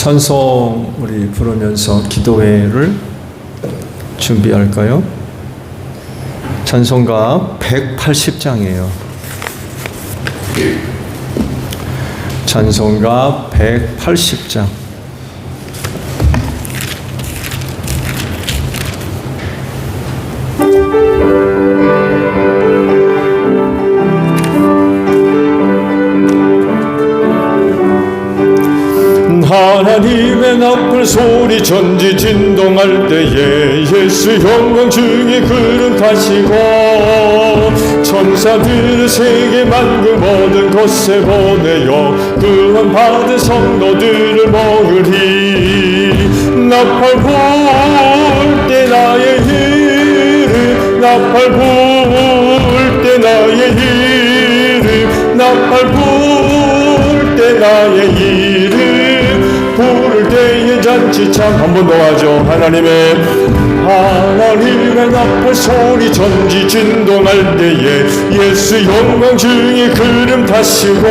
찬송 우리 부르면서 기도회를 준비할까요? 찬송가 180장이에요. 찬송가 180장. 하나님의 나팔 소리 전지 진동할 때에 예수 영광 중에 그름 타시고 천사들 세계 만금 모든 곳에 보내어 구원 받은 성도들을 모으리. 나팔 불 때 나의 이름, 나팔 불 때 나의 이름, 나팔 불 때 나의 이름, 부를 때에 잔치참. 한 번 더 하죠. 하나님의 나팔 소리 전지 진동할 때에 예수 영광 중에 그름 타시고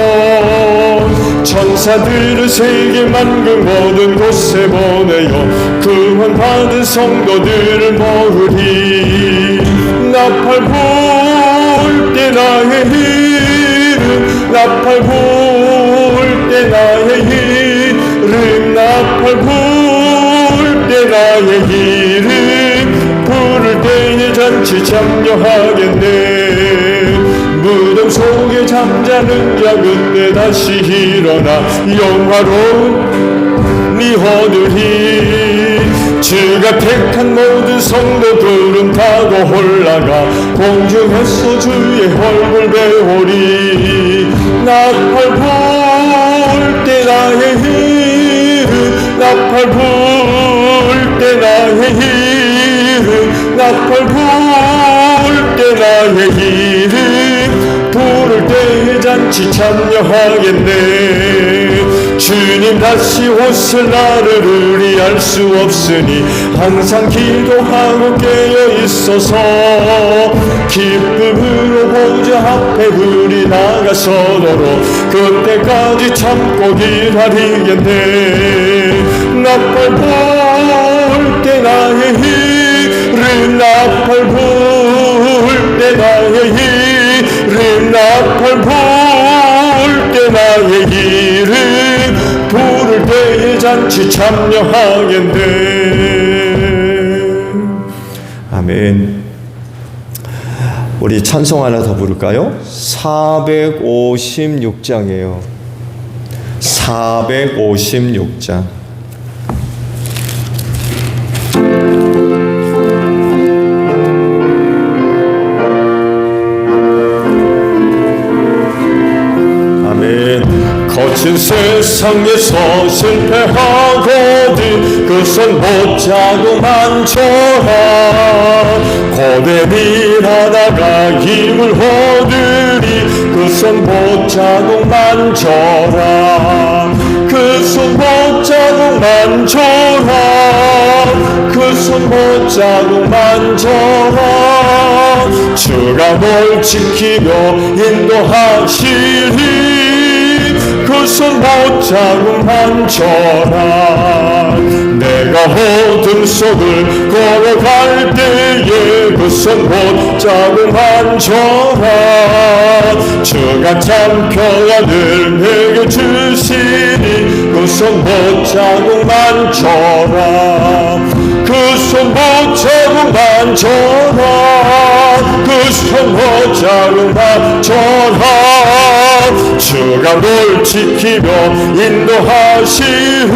천사들을 세계 만금 모든 곳에 보내어 구원 받은 성도들을 모으리. 나팔 불 때 나의 이름, 나팔 불 때 나의 이름, 나팔 불 때 나의 이름, 부를 때에 잔치 참여하겠네. 무덤 속에 잠자는 자 그때 다시 일어나 영화로운 네 호들이 주가 택한 모든 성도들은 타고 올라가 공중에서 주의 얼굴 배우리. 나팔 불 때 나의 이름, 나팔 불 때 나의 이름, 나팔 불 때 나의 이름, 부를 때에 잔치 참여하겠네. 주님 다시 오실 날을 우리 알 수 없으니 항상 기도하고 깨어 있어서 기쁨으로 보좌 앞에 우리 나가서도록 그때까지 참고 기다리겠네. 나팔 불 때 나의 이름, 나팔 불 때 나의 이름, 나팔 불 때 나의 이름, 부를 때에 잔치 참여하겠네. 아멘. 우리 찬송 하나 더 부를까요? 456장이에요. 456장. 거친 세상에서 실패하거든 그 손 못자고 만져라. 고된 일하다가 힘을 얻으리 그 손 못자고 만져라. 그 손 못자고 만져라. 그 손 못자고 만져라. 주가 널 지키며 인도하시리. 그 손 못자고 만져라. 내가 어둠 속을 걸어갈 때에 그 손 못자고 만져라. 주가 참 평안을 내게 주시니 그 손 못자고 만져라. 그 손 못자고 만져라. 그 손 못자고 만져라. 주가 널 지키며 인도하시리.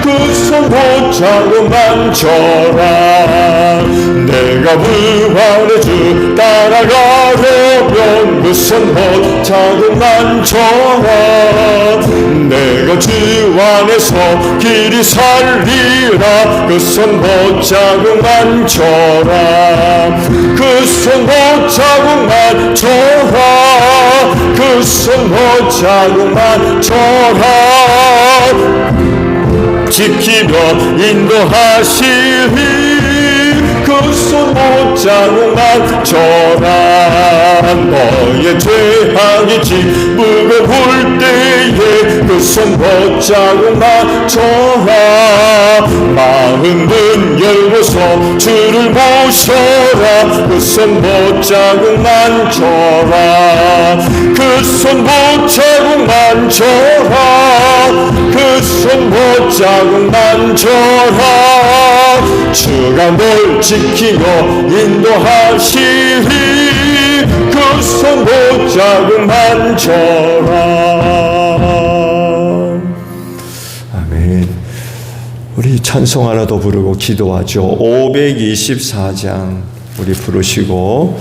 그 손 못자고 만져라. 내가 부활의 주 따라가려면 그 손 못자고 만져라. 내가 주 안에서 길이 살리라. 그 손 못자고 만져라. 그 손 못자고 만져라. 그 손 못자고 만져라. 지키며 인도하시리. 그 손 못자고 만져라. 너의 죄악이 무거울 때에 그 손 붙잡고 맞춰라. 마음 문 열고서 주를 모셔라. 그 손 붙잡고 만져라. 그 손 붙잡고 만져라. 그 손 붙잡고 만져라. 주가 널 지키며 인도하시리. 그 손 붙잡고 만져라. 아멘. 우리 찬송 하나 더 부르고 기도하죠. 524장 우리 부르시고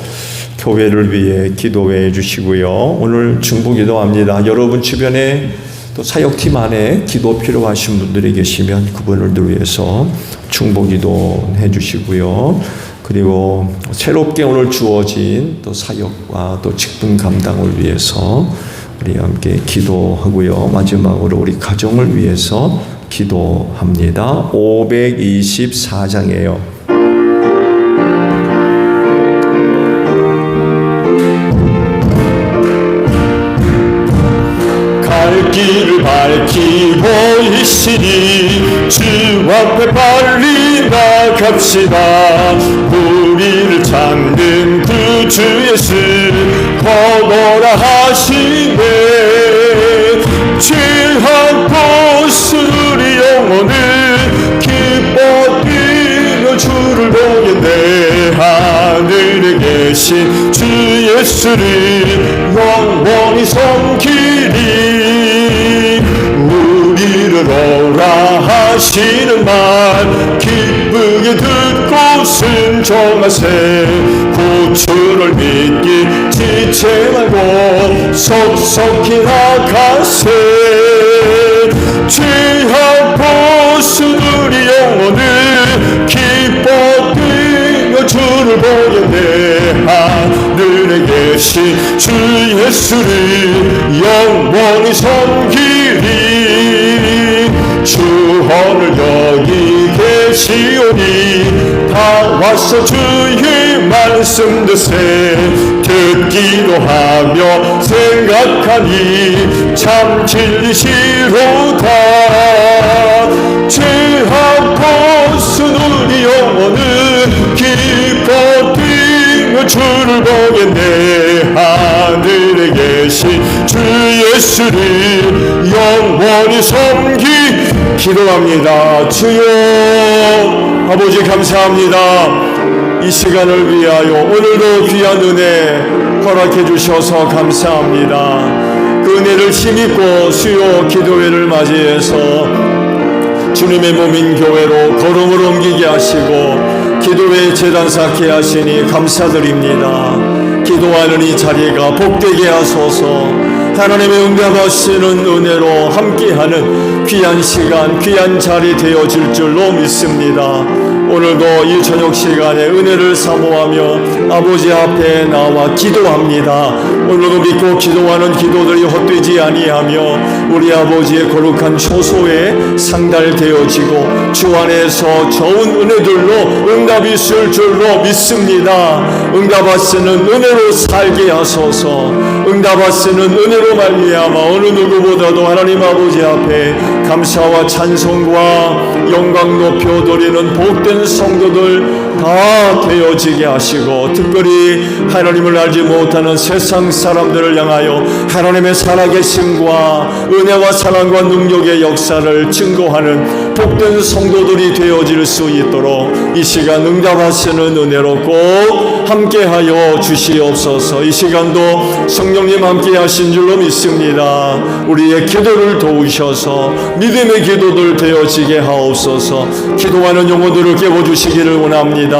교회를 위해 기도해 주시고요. 오늘 중보기도합니다. 여러분 주변에 또 사역팀 안에 기도 필요하신 분들이 계시면 그분들을 위해서 중보기도 해주시고요. 그리고 새롭게 오늘 주어진 또 사역과 또 직분 감당을 위해서 우리 함께 기도하고요. 마지막으로 우리 가정을 위해서 기도합니다. 524장이에요. 갈 길을 밝히고 있으니 주 앞에 빨리 나갑시다. 우리를 찾는 그 주 예수 거거라 하시네. 취한 곳은 우리 영혼을 기뻐 뛰며 주를 보겠네. 하늘에 계신 주 예수를 영원히 섬기리. 우리를 오라 하시는 말 기쁘게 듣고 순종하세. 구주를 믿기 지체 말고 속속히 나가세. 취한 곳은 우리 영혼을 기뻐 뛰며 주를 보겠네. 하늘에 계신 주 예수를 영원히 섬기리. 주 오늘 여기 계시오니 다 와서 주의 말씀 듣세. 듣기도 하며 생각하니 참 진리시로다. 죄악 벗은 우리 영혼은 기뻐 뛰며 주를 보겠네. 하늘에 계신 주 예수를 영원히 섬기 기도합니다. 주여 아버지 감사합니다. 이 시간을 위하여 오늘도 귀한 은혜 허락해 주셔서 감사합니다. 그 은혜를 힘입고 수요 기도회를 맞이해서 주님의 몸인 교회로 걸음을 옮기게 하시고 기도회 재단 쌓게 하시니 감사드립니다. 기도하는 이 자리가 복되게 하소서. 하나님의 응답하시는 은혜로 함께하는 귀한 시간, 귀한 자리 되어질 줄로 믿습니다. 오늘도 이 저녁 시간에 은혜를 사모하며 아버지 앞에 나와 기도합니다. 오늘도 믿고 기도하는 기도들이 헛되지 아니하며 우리 아버지의 거룩한 초소에 상달되어지고 주 안에서 좋은 은혜들로 응답이 있을 줄로 믿습니다. 응답하시는 은혜로 살게 하소서. 응답하시는 은혜로 말미암아 어느 누구보다도 하나님 아버지 앞에 감사와 찬송과 영광 높여드리는 복된 성도들 다 되어지게 하시고, 특별히 하나님을 알지 못하는 세상 사람들을 향하여 하나님의 살아계심과 은혜와 사랑과 능력의 역사를 증거하는 복된 성도들이 되어질 수 있도록 이 시간 응답하시는 은혜로 꼭 함께하여 주시옵소서. 이 시간도 성령님 함께 하신 줄로 믿습니다. 우리의 기도를 도우셔서 믿음의 기도들 되어지게 하옵소서. 기도하는 영혼들을 깨워주시기를 원합니다.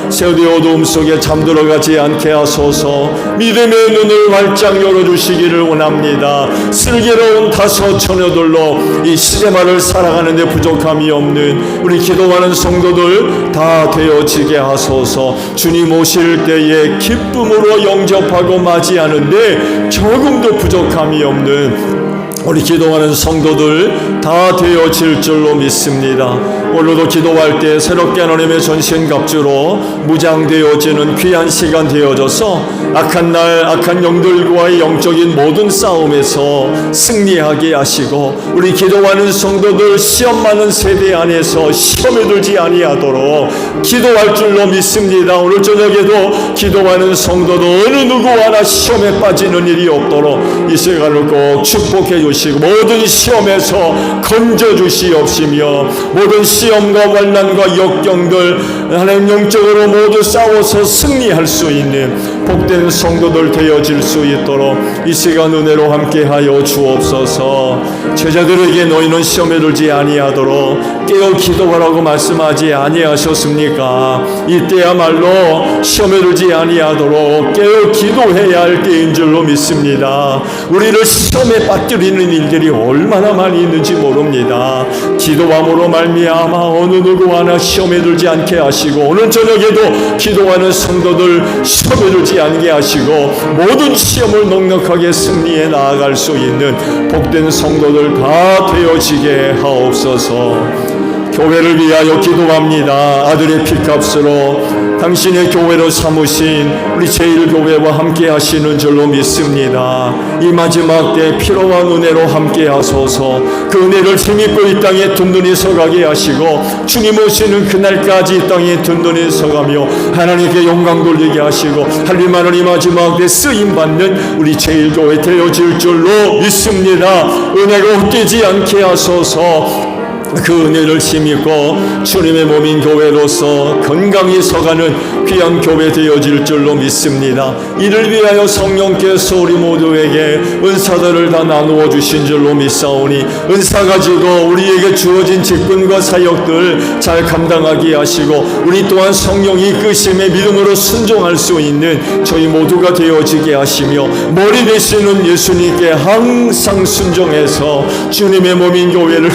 세월의 어두움 속에 잠들어가지 않게 하소서. 믿음의 눈을 활짝 열어주시기를 원합니다. 슬기로운 다섯 처녀들로 이 시대말을 살아가는 데 부족함이 없는 우리 기도하는 성도들 다 되어지게 하소서. 주님 오실 때에 기쁨으로 영접하고 맞이하는데 조금도 부족함이 없는 우리 기도하는 성도들 다 되어질 줄로 믿습니다. 오늘도 기도할 때 새롭게 하나님의 전신갑주로 무장되어지는 귀한 시간 되어져서 악한 날 악한 영들과의 영적인 모든 싸움에서 승리하게 하시고, 우리 기도하는 성도들 시험 많은 세대 안에서 시험에 들지 아니하도록 기도할 줄로 믿습니다. 오늘 저녁에도 기도하는 성도도 어느 누구 하나 시험에 빠지는 일이 없도록 이 시간을 꼭 축복해 주시고 모든 시험에서 건져 주시옵시며, 모든 시험과 환난과 역경들 하나님 영적으로 모두 싸워서 승리할 수 있는 복된 성도들 되어질 수 있도록 이 시간 은혜로 함께하여 주옵소서. 제자들에게 너희는 시험에 들지 아니하도록 깨어 기도하라고 말씀하지 아니하셨습니까? 이때야말로 시험에 들지 아니하도록 깨어 기도해야 할 때인 줄로 믿습니다. 우리를 시험에 빠뜨리는 일들이 얼마나 많이 있는지 모릅니다. 기도함으로 말미암아 어느 누구 하나 시험에 들지 않게 하시고, 오늘 저녁에도 기도하는 성도들 시험에 들지 않게 하시고 모든 시험을 넉넉하게 승리해 나아갈 수 있는 복된 성도들 다 되어지게 하옵소서. 교회를 위하여 기도합니다. 아들의 피값으로 당신의 교회로 삼으신 우리 제1교회와 함께 하시는 줄로 믿습니다. 이 마지막 때 피로와 은혜로 함께 하소서. 그 은혜를 힘입고 이 땅에 든든히 서가게 하시고, 주님 오시는 그날까지 이 땅에 든든히 서가며 하나님께 영광 돌리게 하시고 할일만을 이 마지막 때 쓰임받는 우리 제1교회 되어질 줄로 믿습니다. 은혜가 헛되지 않게 하소서. 그 은혜를 힘입고 주님의 몸인 교회로서 건강히 서가는 귀한 교회 되어질 줄로 믿습니다. 이를 위하여 성령께서 우리 모두에게 은사들을 다 나누어 주신 줄로 믿사오니, 은사 가지고 우리에게 주어진 직분과 사역들 잘 감당하게 하시고, 우리 또한 성령이 이끄심에 믿음으로 순종할 수 있는 저희 모두가 되어지게 하시며, 머리 되시는 예수님께 항상 순종해서 주님의 몸인 교회를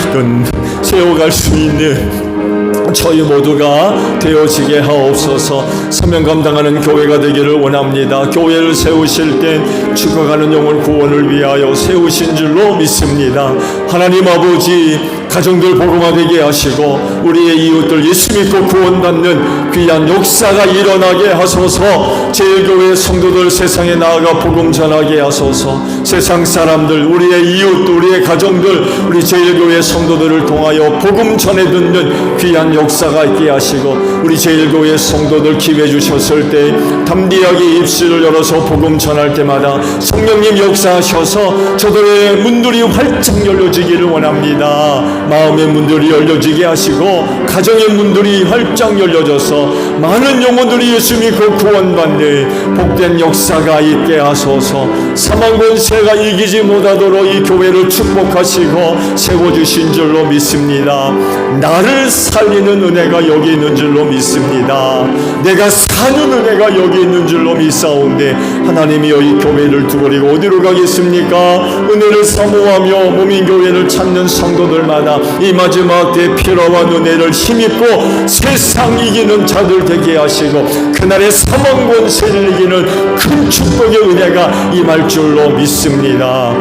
세워갈 수 있는 저희 모두가 되어지게 하옵소서. 사명 감당하는 교회가 되기를 원합니다. 교회를 세우실 땐 죽어가는 영혼 구원을 위하여 세우신 줄로 믿습니다. 하나님 아버지, 가정들 복음화되게 하시고 우리의 이웃들 예수 믿고 구원받는 귀한 역사가 일어나게 하소서. 제1교회 성도들 세상에 나아가 복음 전하게 하소서. 세상 사람들, 우리의 이웃, 우리의 가정들, 우리 제1교회 성도들을 통하여 복음 전해 듣는 귀한 역사가 있게 하시고, 우리 제1교회 성도들 기회 주셨을 때 담대하게 입술을 열어서 복음 전할 때마다 성령님 역사하셔서 저들의 문들이 활짝 열려지기를 원합니다. 마음의 문들이 열려지게 하시고 가정의 문들이 활짝 열려져서 많은 영혼들이 예수 믿고 구원받는 복된 역사가 있게 하소서. 사망 권세가 이기지 못하도록 이 교회를 축복하시고 세워주신 줄로 믿습니다. 나를 살리는 은혜가 여기 있는 줄로 믿습니다. 내가 사는 은혜가 여기 있는 줄로 믿사온데, 하나님이여 이 교회를 두버리고 어디로 가겠습니까? 은혜를 사모하며 몸인 교회를 찾는 성도들마다 이 마지막 때 피로와 은혜를 힘입고 세상 이기는 자들 되게 하시고, 그날의 사망 권세를 이기는 큰 축복의 은혜가 임할 줄로 믿습니다.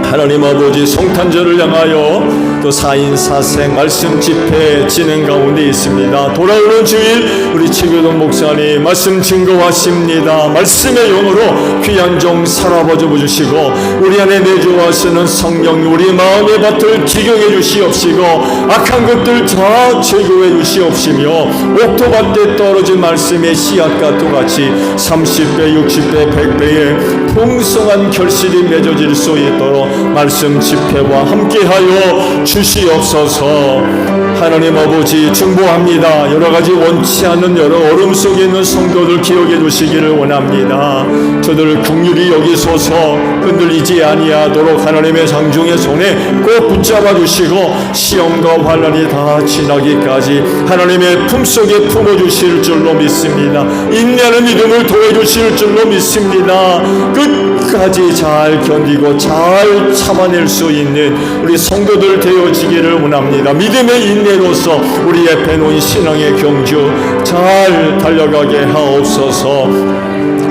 하나님 아버지, 성탄절을 향하여 또 4인 4생 말씀 집회 진행 가운데 있습니다. 돌아오는 주일 우리 최교동 목사님 말씀 증거하십니다. 말씀의 영으로 귀한 종 살아보져 주시고, 우리 안에 내주하시는 성령 우리 마음의 밭을 기경해 주시옵시고, 악한 것들 다 제거해 주시옵시며, 옥토밭에 떨어진 말씀의 씨앗과 똑같이 30배 60배 100배의 풍성한 결실이 맺어질 수 있도록 말씀 집회와 함께하여 주시옵소서. 하나님 아버지, 중보합니다. 여러가지 원치 않는 여러 어려움 속에 있는 성도들 기억해 주시기를 원합니다. 저들을 긍휼히 여기소서. 흔들리지 아니하도록 하나님의 장중의 손에 꼭 붙잡아 주시고, 시험과 환난이 다 지나기까지 하나님의 품속에 품어주실 줄로 믿습니다. 인내하는 믿음을 더해주실 줄로 믿습니다. 끝까지 잘 견디고 잘 참아낼 수 있는 우리 성도들 되어지기를 원합니다. 믿음의 인내로서 우리의 배놓은 신앙의 경주 잘 달려가게 하옵소서.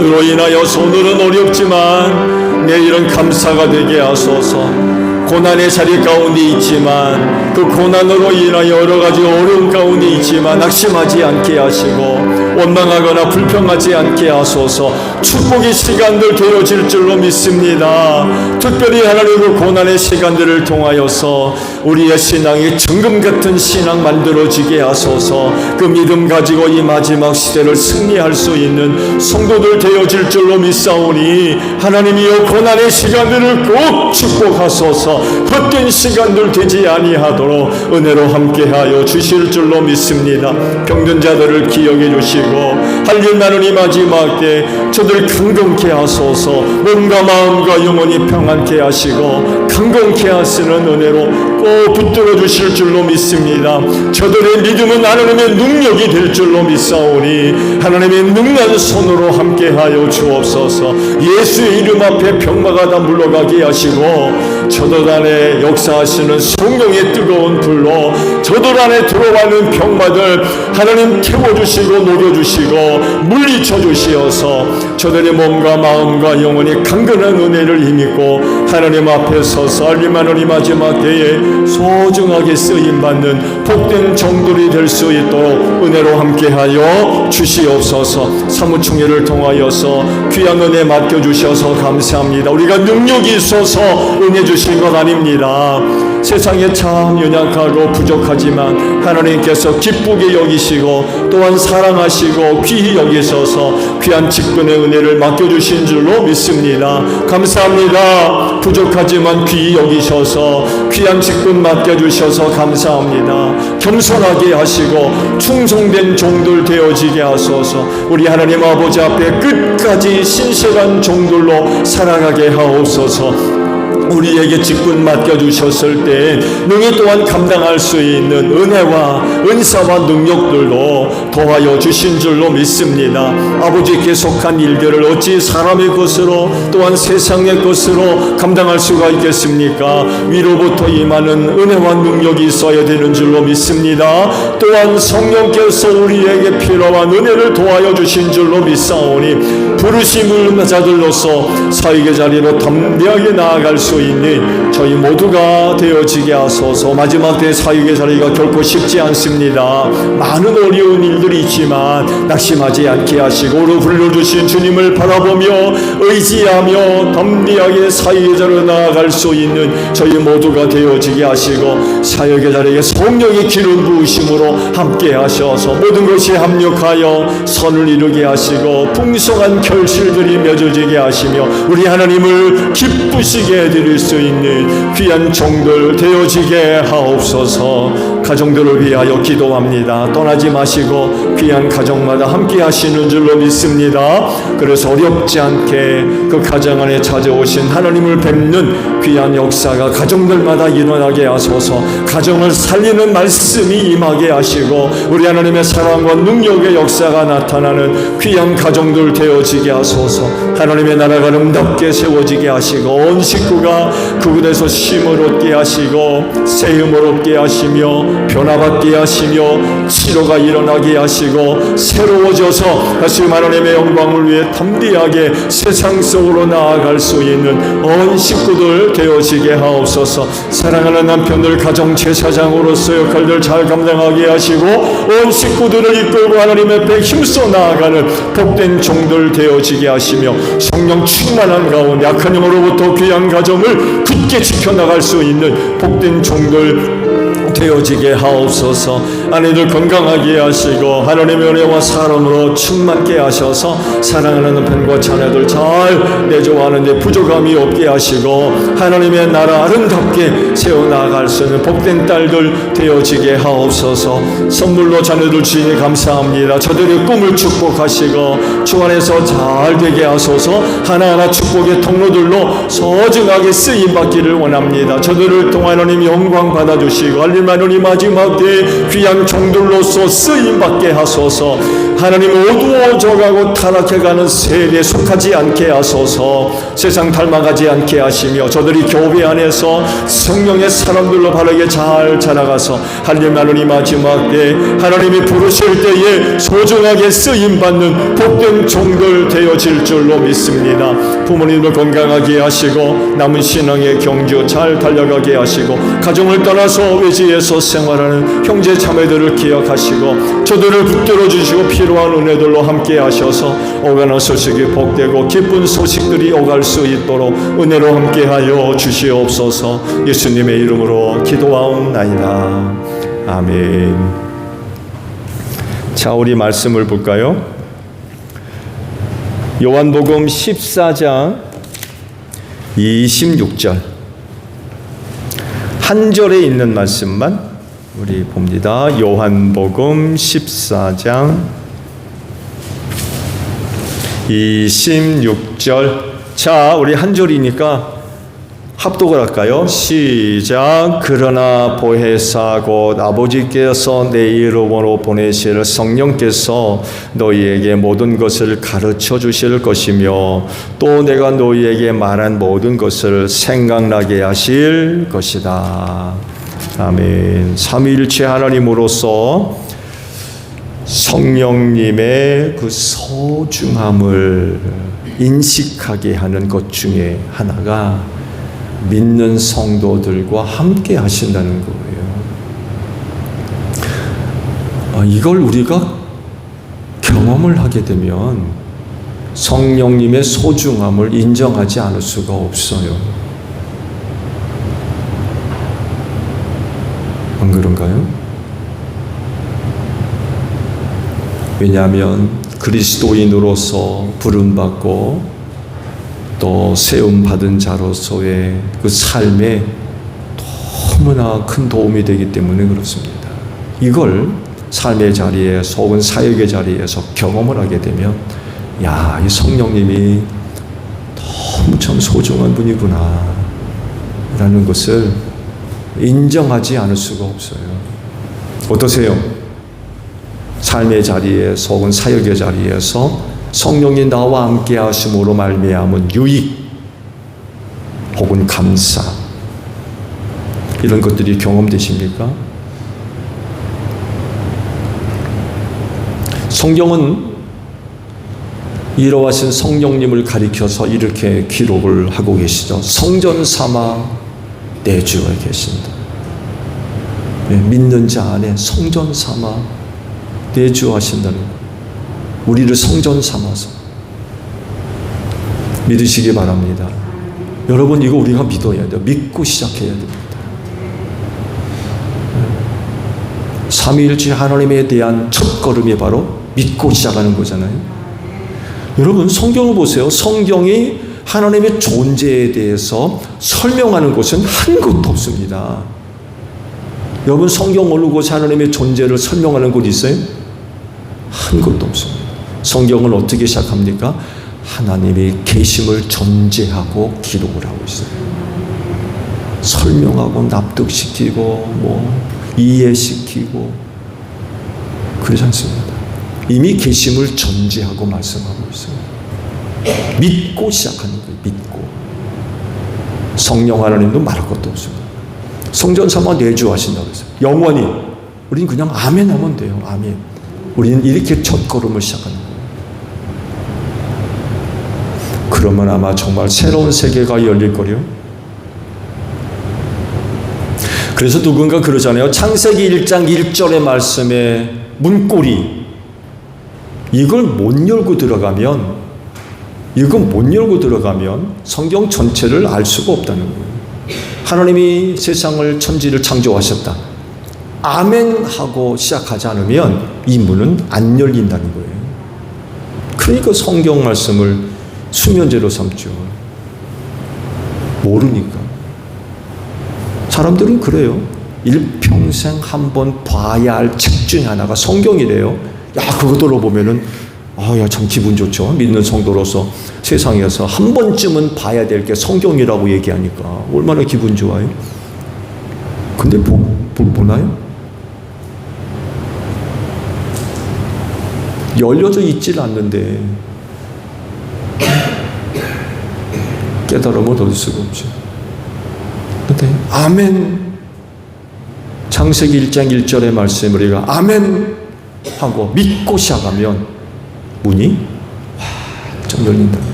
으로 인하여 오늘은 어렵지만 내일은 감사가 되게 하소서. 고난의 자리 가운데 있지만 그 고난으로 인하여 여러 가지 어려움 가운데 있지만 낙심하지 않게 하시고 원망하거나 불평하지 않게 하소서. 축복의 시간들 되어질 줄로 믿습니다. 특별히 하나님 그 고난의 시간들을 통하여서 우리의 신앙이 정금 같은 신앙 만들어지게 하소서. 그 믿음 가지고 이 마지막 시대를 승리할 수 있는 성도들 되어질 줄로 믿사오니 하나님이여 고난의 시간들을 꼭 축복하소서. 헛된 시간들 되지 아니하도록 은혜로 함께하여 주실 줄로 믿습니다. 병든 자들을 기억해 주시고 할 일 많은 이 마지막 때 저들 강건케 하소서. 몸과 마음과 영혼이 평안케 하시고 강건케 하시는 은혜로 꼭 붙들어 주실 줄로 믿습니다. 저들의 믿음은 하나님의 능력이 될 줄로 믿사오니 하나님의 능한 손으로 함께하여 주옵소서. 예수의 이름 앞에 병마가 다 물러가게 하시고 저들 안에 역사하시는 성령의 뜨거운 불로 저들 안에 들어가는 병마들 하나님 태워주시고 녹여주시고 물리쳐 주시어서 저들의 몸과 마음과 영혼이 강건한 은혜를 힘입고 하나님 앞에 서서 알림하는 이 마지막 때에 소중하게 쓰임받는 복된 정들이 될 수 있도록 은혜로 함께하여 주시옵소서. 사무총회를 통하여서 귀한 은혜 맡겨주셔서 감사합니다. 우리가 능력이 있어서 은혜 주신 것 아닙니다. 세상에 참 연약하고 부족하지만 하나님께서 기쁘게 여기시고 또한 사랑하시고 귀히 여기셔서 귀한 직분의 은혜를 맡겨주신 줄로 믿습니다. 감사합니다. 부족하지만 귀히 여기셔서 귀한 직분 맡겨주셔서 감사합니다. 겸손하게 하시고 충성된 종들 되어지게 하소서. 우리 하나님 아버지 앞에 끝까지 신실한 종들로 살아가게 하옵소서. 우리에게 직분 맡겨주셨을 때 능히 또한 감당할 수 있는 은혜와 은사와 능력들로 도와여 주신 줄로 믿습니다. 아버지께 속한 일들을 어찌 사람의 것으로 또한 세상의 것으로 감당할 수가 있겠습니까? 위로부터 임하는 은혜와 능력이 있어야 되는 줄로 믿습니다. 또한 성령께서 우리에게 필요한 은혜를 도와여 주신 줄로 믿사오니 부르심을 자들로서 사역의 자리로 담대하게 나아갈 수 있는 저희 모두가 되어지게 하소서. 마지막 때 사역의 자리가 결코 쉽지 않습니다. 많은 어려운 일들이 있지만 낙심하지 않게 하시고 우리 불러주신 주님을 바라보며 의지하며 담대하게 사역의 자리로 나아갈 수 있는 저희 모두가 되어지게 하시고 사역의 자리에 성령의 기름 부으심으로 함께 하셔서 모든 것이 합력하여 선을 이루게 하시고 풍성한 결실들이 맺어지게 하시며 우리 하나님을 기쁘시게 해드릴 수 있는 귀한 종들 되어지게 하옵소서. 가정들을 위하여 기도합니다. 떠나지 마시고 귀한 가정마다 함께 하시는 줄로 믿습니다. 그래서 어렵지 않게 그 가정 안에 찾아오신 하나님을 뵙는 귀한 역사가 가정들마다 일어나게 하소서. 가정을 살리는 말씀이 임하게 하시고 우리 하나님의 사랑과 능력의 역사가 나타나는 귀한 가정들 되어지게 하소서. 하나님의 나라가 아름답게 세워지게 하시고 온 식구가 그곳에서 쉼을 얻게 하시고 세움을 얻게 하시며 변화받게 하시며 치료가 일어나게 하시고 새로워져서 다시 하나님의 영광을 위해 담대하게 세상 속으로 나아갈 수 있는 온 식구들 되어지게 하옵소서. 사랑하는 남편들 가정 제사장으로서 역할들 잘 감당하게 하시고 온 식구들을 이끌고 하나님 앞에 힘써 나아가는 복된 종들 되어지게 하시며 성령 충만한 가운데 약한 영으로부터 귀한 가정을 굳게 지켜나갈 수 있는 복된 종들 되어지게 하옵소서. 아내들 건강하게 하시고 하나님의 은혜와 사랑으로 충만케 하셔서 사랑하는 남편과 자녀들 잘 내조하는데 부족함이 없게 하시고 하나님의 나라 아름답게 세워나갈 수 있는 복된 딸들 되어지게 하옵소서. 선물로 자녀들 주시니 감사합니다. 저들의 꿈을 축복하시고 주 안에서 잘 되게 하소서. 하나하나 축복의 통로들로 소중하게 쓰임받기를 원합니다. 저들을 통해 하나님 영광 받아주시고 하나님 이 마지막 때에 귀한 종들로서 쓰임받게 하소서. 하나님 어두워져가고 타락해가는 세대에 속하지 않게 하소서. 세상 닮아가지 않게 하시며 저들이 교회 안에서 성령의 사람들로 바르게 잘 자라가서 하나님 마지막 때 하나님이 부르실 때에 소중하게 쓰임받는 복된 종들 되어질 줄로 믿습니다. 부모님을 건강하게 하시고 남은 신앙의 경주 잘 달려가게 하시고 가정을 떠나서 외지에서 생활하는 형제 자매들을 기억하시고 저들을 붙들어 주시고 필요한 은혜들로 함께 하셔서 오가는 소식이 복되고 기쁜 소식들이 오갈 수 있도록 은혜로 함께하여 주시옵소서. 예수님의 이름으로 기도하옵나이다. 아멘. 자, 우리 말씀을 볼까요? 요한복음 14장 26절 한 절에 있는 말씀만 우리 봅니다. 요한복음 14장 26절. 자, 우리 한 절이니까 합독을 할까요? 시작. 그러나 보혜사 곧 아버지께서 내 이름으로 보내실 성령께서 너희에게 모든 것을 가르쳐 주실 것이며 또 내가 너희에게 말한 모든 것을 생각나게 하실 것이다. 아멘. 삼위일체 하나님으로서 성령님의 그 소중함을 인식하게 하는 것 중에 하나가 믿는 성도들과 함께 하신다는 거예요. 이걸 우리가 경험을 하게 되면 성령님의 소중함을 인정하지 않을 수가 없어요. 안 그런가요? 왜냐하면 그리스도인으로서 부름받고 또 세움받은 자로서의 그 삶에 너무나 큰 도움이 되기 때문에 그렇습니다. 이걸 삶의 자리에서 혹은 사역의 자리에서 경험을 하게 되면 야, 이 성령님이 너무 참 소중한 분이구나 라는 것을 인정하지 않을 수가 없어요. 어떠세요? 삶의 자리에서 혹은 사역의 자리에서 성령이 나와 함께 하심으로 말미암은 유익 혹은 감사 이런 것들이 경험되십니까? 성경은 이러하신 성령님을 가리켜서 이렇게 기록을 하고 계시죠. 성전 삼아 내주어 계신다. 믿는 자 안에 성전 삼아 내주어 하신다는 것. 우리를 성전 삼아서 믿으시기 바랍니다. 여러분, 이거 우리가 믿어야 돼요. 믿고 시작해야 됩니다. 삼위일체 하나님에 대한 첫걸음이 바로 믿고 시작하는 거잖아요. 여러분, 성경을 보세요. 성경이 하나님의 존재에 대해서 설명하는 곳은 한 곳도 없습니다. 여러분, 성경 어느 곳에 하나님의 존재를 설명하는 곳이 있어요? 한 곳도 없습니다. 성경을 어떻게 시작합니까? 하나님이 계심을 전제하고 기록을 하고 있어요. 설명하고 납득시키고 이해시키고 그러지 않습니다. 이미 계심을 전제하고 말씀하고 있어요. 믿고 시작하는 거예요. 믿고. 성령 하나님도 말할 것도 없습니다. 성전 삼아 내주하신다고 했어요. 영원히. 우린 그냥 아멘 하면 돼요. 아멘. 우리는 이렇게 첫걸음을 시작하는 거예요. 그러면 아마 정말 새로운 세계가 열릴 거래요. 그래서 누군가 그러잖아요. 창세기 1장 1절의 말씀에 문고리 이걸 못 열고 들어가면 성경 전체를 알 수가 없다는 거예요. 하나님이 세상을 천지를 창조하셨다. 아멘 하고 시작하지 않으면 이 문은 안 열린다는 거예요. 그러니까 성경 말씀을 수면제로 삼죠. 모르니까. 사람들은 그래요. 일평생 한번 봐야 할 책 중에 하나가 성경이래요. 야, 그거 들어보면은 야, 참 기분 좋죠. 믿는 성도로서 세상에서 한 번쯤은 봐야 될 게 성경이라고 얘기하니까 얼마나 기분 좋아요. 근데 보나요? 열려져 있질 않는데 깨달음을 얻을 수가 없죠. 근데 아멘, 창세기 1장 1절의 말씀을 우리가 아멘 하고 믿고 시작하면 문이 좀 열린다.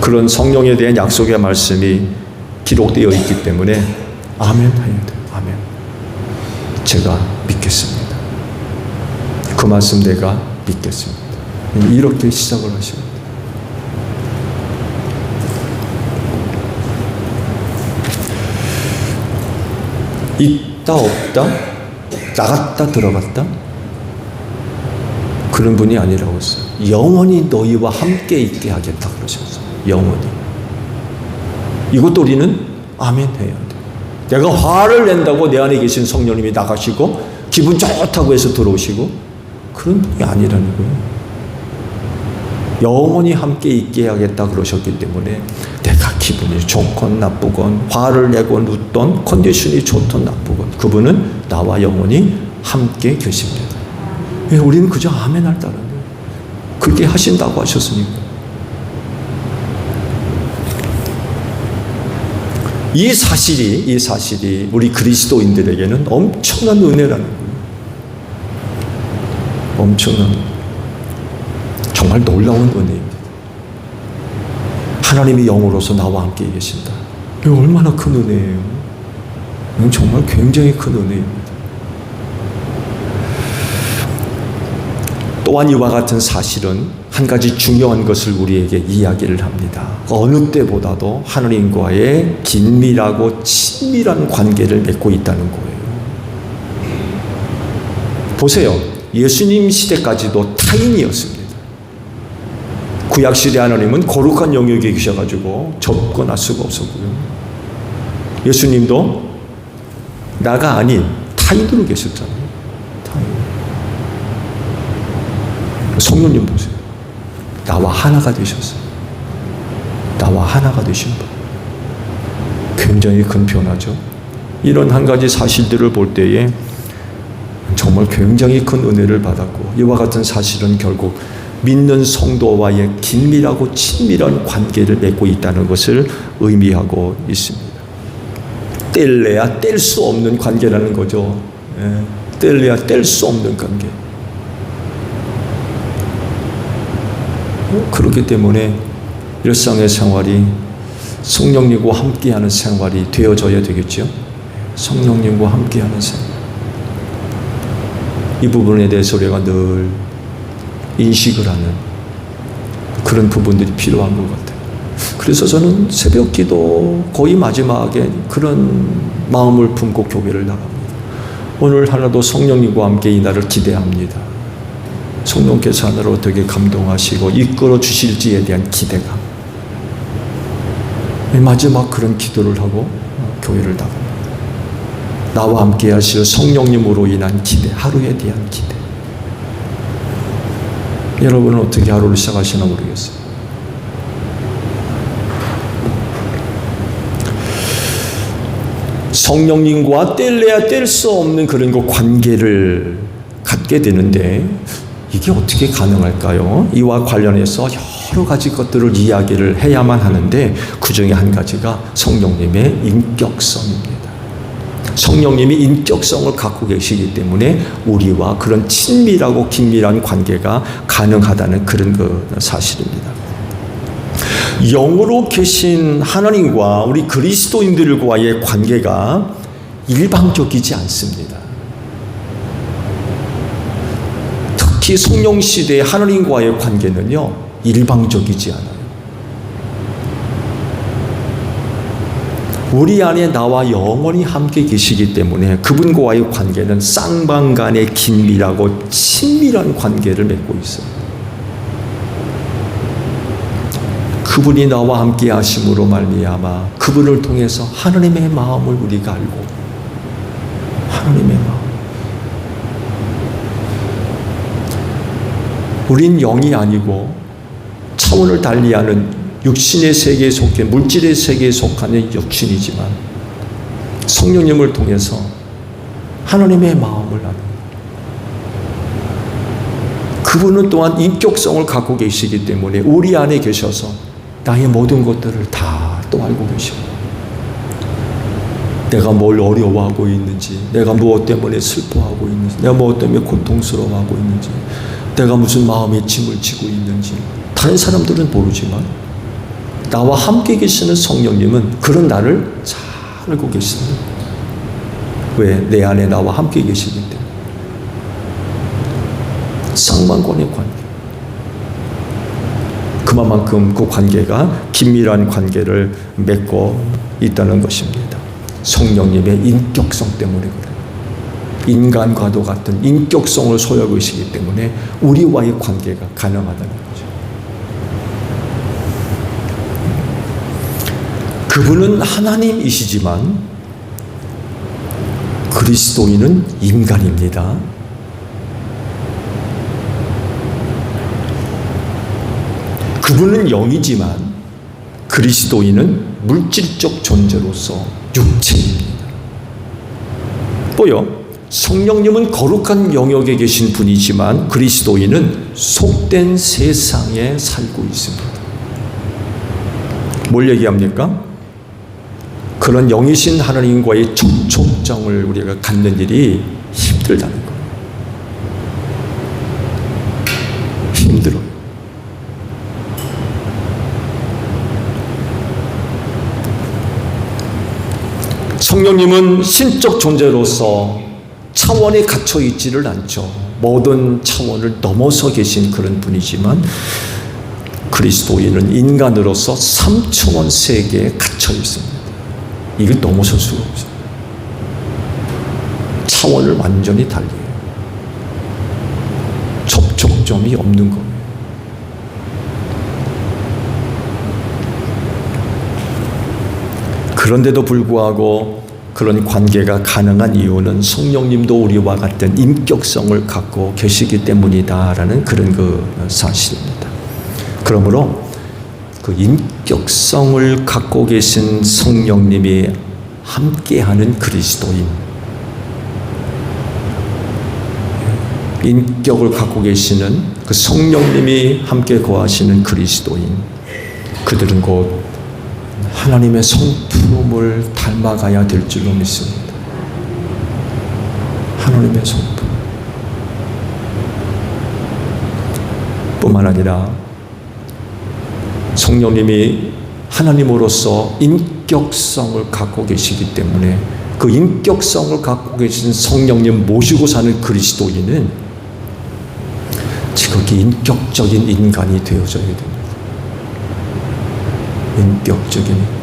그런 성령에 대한 약속의 말씀이 기록되어 있기 때문에 아멘 해야 돼요. 아멘. 제가 믿겠습니다. 그 말씀 내가 믿겠습니다. 이렇게 시작을 하셔야 돼요. 있다 없다, 나갔다 들어갔다, 그런 분이 아니라고 했어요. 영원히 너희와 함께 있게 하겠다 그러셨어요. 영원히. 이것도 우리는 아멘 해야 돼. 내가 화를 낸다고 내 안에 계신 성령님이 나가시고 기분 좋다고 해서 들어오시고 그런 분이 아니라는 거예요. 영원히 함께 있게 하겠다 그러셨기 때문에 내가 기분이 좋건 나쁘건 화를 내건 웃던 컨디션이 좋든 나쁘건 그분은 나와 영원히 함께 계십니다. 우리는 그저 아멘 할 따르는 거예요. 그렇게 하신다고 하셨으니까. 이 사실이 우리 그리스도인들에게는 엄청난 은혜라는 거예요. 엄청난, 정말 놀라운 은혜입니다. 하나님이 영으로서 나와 함께 계신다. 이거 얼마나 큰 은혜예요. 이건 정말 굉장히 큰 은혜입니다. 또한 이와 같은 사실은 한 가지 중요한 것을 우리에게 이야기를 합니다. 어느 때보다도 하나님과의 긴밀하고 친밀한 관계를 맺고 있다는 거예요. 보세요. 예수님 시대까지도 타인이었습니다. 구약시대 하나님은 거룩한 영역에 계셔가지고 접근할 수가 없었고요. 예수님도 나가 아닌 타인으로 계셨잖아요. 타인. 성령님 보세요. 나와 하나가 되셨어요. 나와 하나가 되신 분. 굉장히 큰 변화죠. 이런 한 가지 사실들을 볼 때에 정말 굉장히 큰 은혜를 받았고, 이와 같은 사실은 결국 믿는 성도와의 긴밀하고 친밀한 관계를 맺고 있다는 것을 의미하고 있습니다. 뗄래야 뗄 수 없는 관계라는 거죠. 뗄래야 뗄 수 없는 관계. 그렇기 때문에 일상의 생활이 성령님과 함께하는 생활이 되어져야 되겠죠. 성령님과 함께하는 생활. 이 부분에 대해서 우리가 늘 인식을 하는 그런 부분들이 필요한 것 같아요. 그래서 저는 새벽 기도 거의 마지막에 그런 마음을 품고 교회를 나갑니다. 오늘 하나도 성령님과 함께 이 날을 기대합니다. 성령께서 하나를 어떻게 감동하시고 이끌어 주실지에 대한 기대감. 마지막 그런 기도를 하고 교회를 나갑니다. 나와 함께 하실 성령님으로 인한 기대, 하루에 대한 기대. 여러분은 어떻게 하루를 시작하시나 모르겠어요. 성령님과 뗄래야 뗄 수 없는 그런 그 관계를 갖게 되는데 이게 어떻게 가능할까요? 이와 관련해서 여러 가지 것들을 이야기를 해야만 하는데 그 중에 한 가지가 성령님의 인격성입니다. 성령님이 인격성을 갖고 계시기 때문에 우리와 그런 친밀하고 긴밀한 관계가 가능하다는 그런 그 사실입니다. 영으로 계신 하나님과 우리 그리스도인들과의 관계가 일방적이지 않습니다. 특히 성령 시대의 하나님과의 관계는요, 일방적이지 않아요. 우리 안에 나와 영원히 함께 계시기 때문에 그분과의 관계는 쌍방간의 긴밀하고 친밀한 관계를 맺고 있어요. 그분이 나와 함께 하심으로 말미암아 그분을 통해서 하나님의 마음을 우리가 알고 하나님의 마음. 우린 영이 아니고 차원을 달리하는 육신의 세계에 속해 물질의 세계에 속하는 육신이지만 성령님을 통해서 하나님의 마음을 아는 그분은 또한 인격성을 갖고 계시기 때문에 우리 안에 계셔서 나의 모든 것들을 다 또 알고 계시고, 내가 뭘 어려워하고 있는지, 내가 무엇 때문에 슬퍼하고 있는지, 내가 무엇 때문에 고통스러워하고 있는지, 내가 무슨 마음의 짐을 지고 있는지 다른 사람들은 모르지만 나와 함께 계시는 성령님은 그런 나를 잘 알고 계십니다. 왜? 내 안에 나와 함께 계시기 때문에. 상관관의 관계. 그만큼 그 관계가 긴밀한 관계를 맺고 있다는 것입니다. 성령님의 인격성 때문에 그래요. 인간과도 같은 인격성을 소유하고 계시기 때문에 우리와의 관계가 가능하다는 거죠. 그분은 하나님이시지만 그리스도인은 인간입니다. 그분은 영이지만 그리스도인은 물질적 존재로서 육체입니다. 또요, 성령님은 거룩한 영역에 계신 분이지만 그리스도인은 속된 세상에 살고 있습니다. 뭘 얘기합니까? 그런 영이신 하나님과의 접촉점을 우리가 갖는 일이 힘들다는 거예요. 힘들어요. 성령님은 신적 존재로서 차원에 갇혀 있지를 않죠. 모든 차원을 넘어서 계신 그런 분이지만 그리스도인은 인간으로서 3차원 세계에 갇혀 있습니다. 이걸 넘어설 수가 없어요. 차원을 완전히 달리해요. 접촉점이 없는 거예요. 그런데도 불구하고 그런 관계가 가능한 이유는 성령님도 우리와 같은 인격성을 갖고 계시기 때문이다라는 그런 그 사실입니다. 그러므로 그 인격성을 갖고 계신 성령님이 함께하는 그리스도인, 인격을 갖고 계시는 그 성령님이 함께 거하시는 그리스도인, 그들은 곧 하나님의 성품을 닮아가야 될 줄로 믿습니다. 하나님의 성품 뿐만 아니라 성령님이 하나님으로서 인격성을 갖고 계시기 때문에 그 인격성을 갖고 계신 성령님 모시고 사는 그리스도인은 지극히 인격적인 인간이 되어져야 됩니다. 인격적인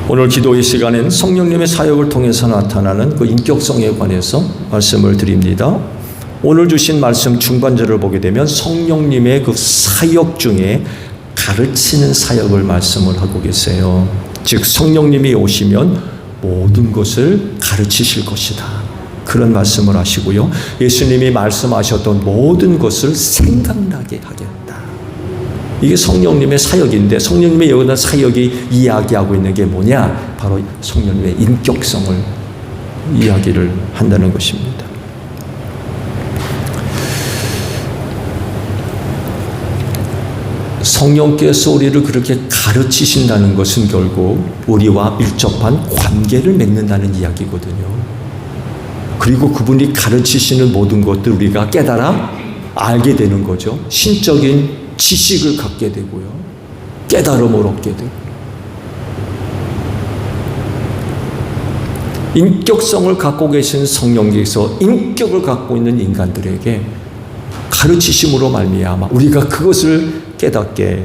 오늘 기도의 시간엔 성령님의 사역을 통해서 나타나는 그 인격성에 관해서 말씀을 드립니다. 오늘 주신 말씀 중반절을 보게 되면 성령님의 그 사역 중에 가르치는 사역을 말씀을 하고 계세요. 즉 성령님이 오시면 모든 것을 가르치실 것이다. 그런 말씀을 하시고요. 예수님이 말씀하셨던 모든 것을 생각나게 하겠다. 이게 성령님의 사역인데 성령님의 여기다 사역이 이야기하고 있는 게 뭐냐? 바로 성령님의 인격성을 이야기를 한다는 것입니다. 성령께서 우리를 그렇게 가르치신다는 것은 결국 우리와 밀접한 관계를 맺는다는 이야기거든요. 그리고 그분이 가르치시는 모든 것들 우리가 깨달아 알게 되는 거죠. 신적인 지식을 갖게 되고요. 깨달음을 얻게 되고. 인격성을 갖고 계신 성령께서 인격을 갖고 있는 인간들에게 가르치심으로 말미암아 우리가 그것을 깨닫게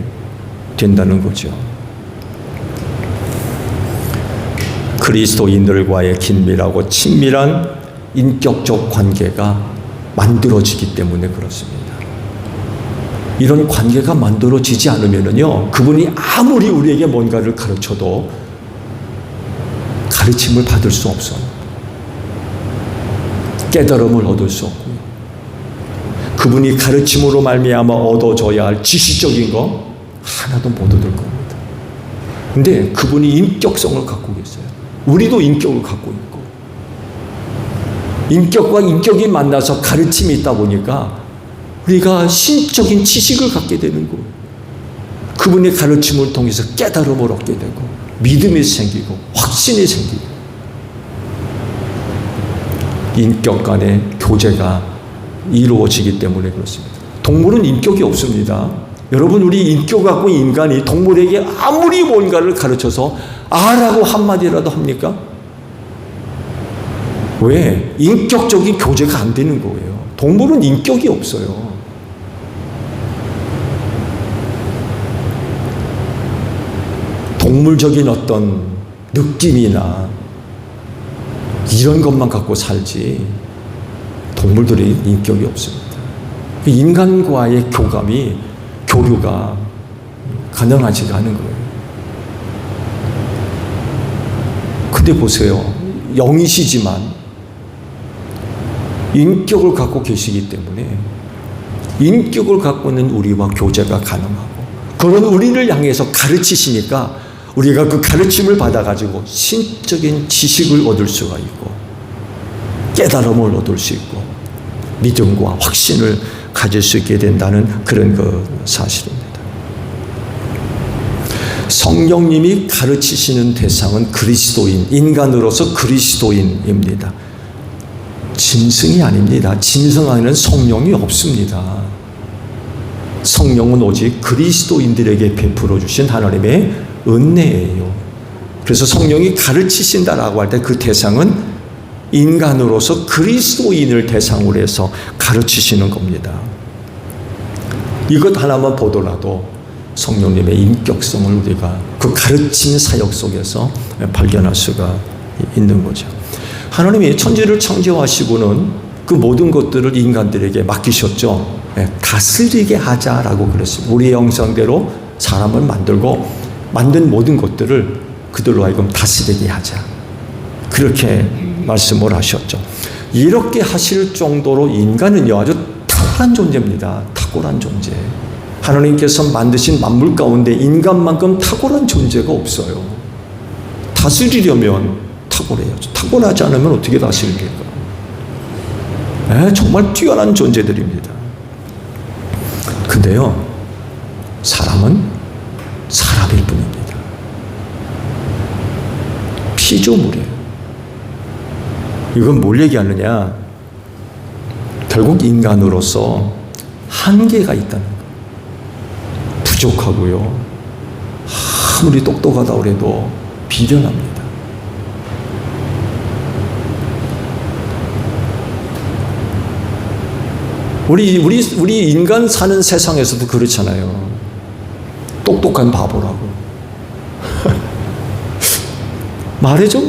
된다는 거죠. 그리스도인들과의 긴밀하고 친밀한 인격적 관계가 만들어지기 때문에 그렇습니다. 이런 관계가 만들어지지 않으면요, 그분이 아무리 우리에게 뭔가를 가르쳐도 가르침을 받을 수 없어요. 깨달음을 얻을 수 없고요. 그분이 가르침으로 말미암아 얻어져야 할 지식적인 거 하나도 못 얻을 겁니다. 근데 그분이 인격성을 갖고 계세요. 우리도 인격을 갖고 있고, 인격과 인격이 만나서 가르침이 있다 보니까 우리가 신적인 지식을 갖게 되는 거예요. 그분의 가르침을 통해서 깨달음을 얻게 되고 믿음이 생기고 확신이 생기고 인격 간의 교제가 이루어지기 때문에 그렇습니다. 동물은 인격이 없습니다. 여러분, 우리 인격 갖고 인간이 동물에게 아무리 뭔가를 가르쳐서 아라고 한마디라도 합니까? 왜? 인격적인 교제가 안 되는 거예요. 동물은 인격이 없어요. 동물적인 어떤 느낌이나 이런 것만 갖고 살지 동물들이 인격이 없습니다. 인간과의 교류가 가능하지가 않은 거예요. 근데 보세요. 영이시지만 인격을 갖고 계시기 때문에 인격을 갖고 있는 우리와 교제가 가능하고, 그런 우리를 향해서 가르치시니까 우리가 그 가르침을 받아가지고 신적인 지식을 얻을 수가 있고 깨달음을 얻을 수 있고 믿음과 확신을 가질 수 있게 된다는 그런 그 사실입니다. 성령님이 가르치시는 대상은 그리스도인, 인간으로서 그리스도인입니다. 짐승이 아닙니다. 짐승 안에는 성령이 없습니다. 성령은 오직 그리스도인들에게 베풀어 주신 하나님의 은혜예요. 그래서 성령이 가르치신다라고 할 때 그 대상은 인간으로서 그리스도인을 대상으로 해서 가르치시는 겁니다. 이것 하나만 보더라도 성령님의 인격성을 우리가 그 가르침 사역 속에서 발견할 수가 있는 거죠. 하나님이 천지를 창조하시고는 그 모든 것들을 인간들에게 맡기셨죠. 다스리게 하자라고 그랬습니다. 우리의 형상대로 사람을 만들고 만든 모든 것들을 그들로 하여금 다스리게 하자. 그렇게 말씀을 하셨죠. 이렇게 하실 정도로 인간은요, 아주 탁월한 존재입니다. 탁월한 존재. 하나님께서 만드신 만물 가운데 인간만큼 탁월한 존재가 없어요. 다스리려면 탁월해야죠. 탁월하지 않으면 어떻게 다스립니까? 정말 뛰어난 존재들입니다. 근데요, 사람은 사람일 뿐입니다. 피조물이에요. 이건 뭘 얘기하느냐? 결국 인간으로서 한계가 있다는 거예요. 부족하고요. 아무리 똑똑하다고 해도 비련합니다. 우리 인간 사는 세상에서도 그렇잖아요. 똑똑한 바보라고. 말해줘?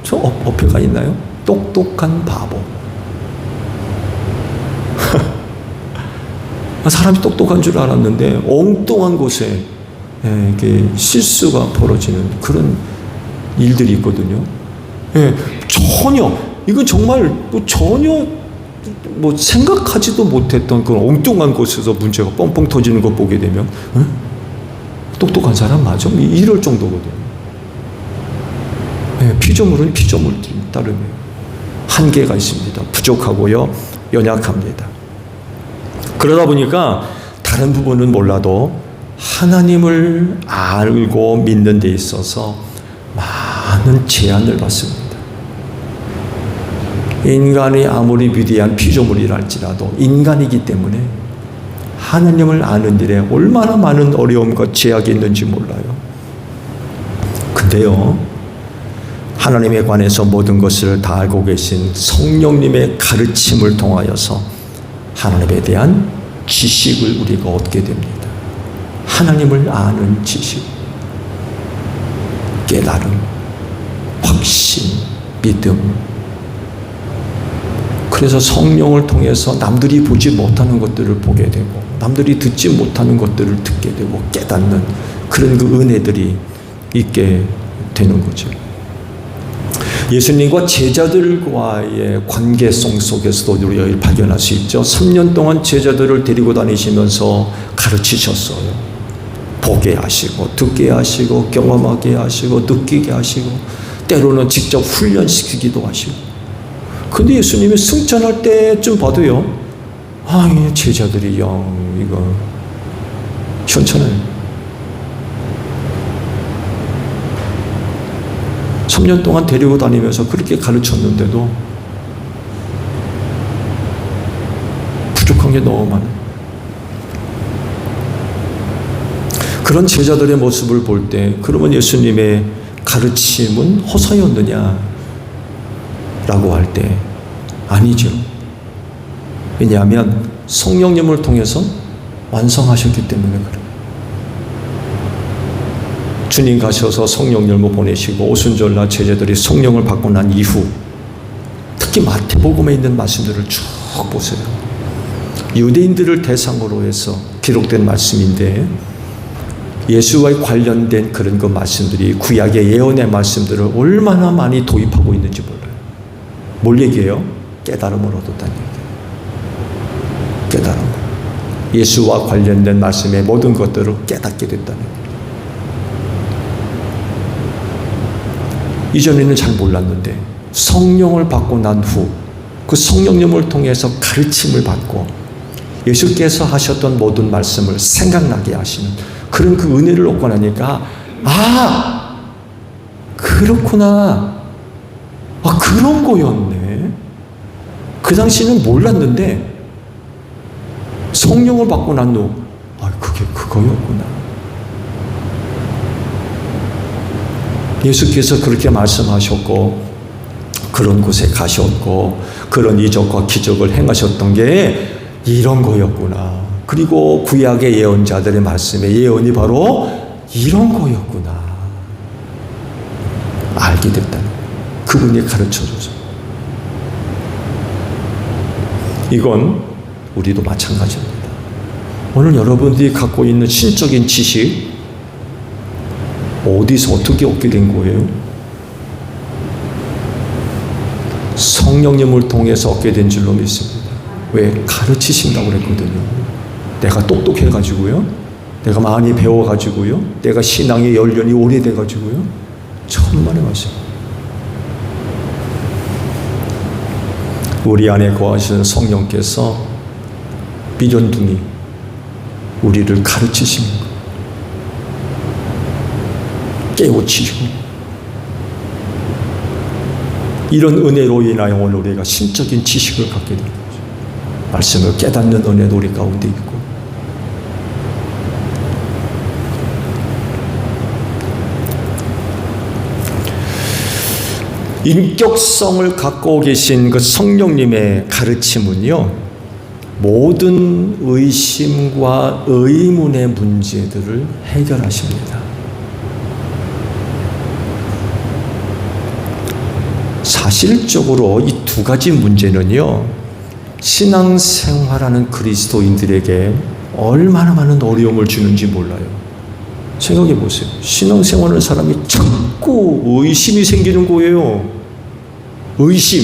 저 어폐가 있나요? 똑똑한 바보. 사람이 똑똑한 줄 알았는데 엉뚱한 곳에 이렇게 실수가 벌어지는 그런 일들이 있거든요. 이건 정말 전혀 생각하지도 못했던 그런 엉뚱한 곳에서 문제가 뻥뻥 터지는 거 보게 되면 똑똑한 사람 맞아? 이럴 정도거든요. 피조물은 피조물들 따름이에요. 한계가 있습니다. 부족하고요, 연약합니다. 그러다 보니까 다른 부분은 몰라도 하나님을 알고 믿는 데 있어서 많은 제한을 받습니다. 인간이 아무리 위대한 피조물이랄지라도 인간이기 때문에 하나님을 아는 일에 얼마나 많은 어려움과 제약이 있는지 몰라요. 근데요, 하나님에 관해서 모든 것을 다 알고 계신 성령님의 가르침을 통하여서 하나님에 대한 지식을 우리가 얻게 됩니다. 하나님을 아는 지식, 깨달음, 확신, 믿음. 그래서 성령을 통해서 남들이 보지 못하는 것들을 보게 되고 남들이 듣지 못하는 것들을 듣게 되고 깨닫는 그런 그 은혜들이 있게 되는 거죠. 예수님과 제자들과의 관계성 속에서도 우리가 발견할 수 있죠. 3년 동안 제자들을 데리고 다니시면서 가르치셨어요. 보게 하시고 듣게 하시고 경험하게 하시고 느끼게 하시고 때로는 직접 훈련시키기도 하시고. 근데 예수님이 승천할 때쯤 봐도요, 이 제자들이 이거 현천을 3년 동안 데리고 다니면서 그렇게 가르쳤는데도 부족한 게 너무 많아요. 그런 제자들의 모습을 볼 때, 그러면 예수님의 가르침은 허사였느냐? 라고 할 때, 아니죠. 왜냐하면 성령님을 통해서 완성하셨기 때문에 그래요. 주님 가셔서 성령님을 보내시고 오순절날 제자들이 성령을 받고 난 이후, 특히 마태복음에 있는 말씀들을 쭉 보세요. 유대인들을 대상으로 해서 기록된 말씀인데, 예수와 관련된 그런 그 말씀들이, 구약의 예언의 말씀들을 얼마나 많이 도입하고 있는지 몰라요. 뭘 얘기해요? 깨달음을 얻었다는 얘기예요. 깨달음. 예수와 관련된 말씀의 모든 것들을 깨닫게 됐다는 얘기예요. 이전에는 잘 몰랐는데 성령을 받고 난 후 그 성령님을 통해서 가르침을 받고 예수께서 하셨던 모든 말씀을 생각나게 하시는 그런 그 은혜를 얻고 나니까, 그렇구나. 그런 거였네. 그 당시는 몰랐는데 성령을 받고 난 후, 그게 그거였구나. 예수께서 그렇게 말씀하셨고, 그런 곳에 가셨고, 그런 이적과 기적을 행하셨던 게 이런 거였구나. 그리고 구약의 예언자들의 말씀의 예언이 바로 이런 거였구나. 알게 됐다는 거예요. 그분이 가르쳐줘서. 이건 우리도 마찬가지입니다. 오늘 여러분들이 갖고 있는 신적인 지식, 어디서 어떻게 얻게 된 거예요? 성령님을 통해서 얻게 된 줄로 믿습니다. 왜? 가르치신다고 그랬거든요. 내가 똑똑해가지고요, 내가 많이 배워가지고요, 내가 신앙의 연륜이 오래돼가지고요, 천만의 말씀. 우리 안에 거하시는 성령께서 미련둥이 우리를 가르치시는 거예요. 깨우치시고, 이런 은혜로 인하여 오늘 우리가 신적인 지식을 갖게 되는 거죠. 말씀을 깨닫는 은혜도 우리 가운데 있고, 인격성을 갖고 계신 그 성령님의 가르침은요, 모든 의심과 의문의 문제들을 해결하십니다. 사실적으로 이 두 가지 문제는요, 신앙생활하는 그리스도인들에게 얼마나 많은 어려움을 주는지 몰라요. 생각해 보세요. 신앙생활하는 사람이 자꾸 의심이 생기는 거예요. 의심.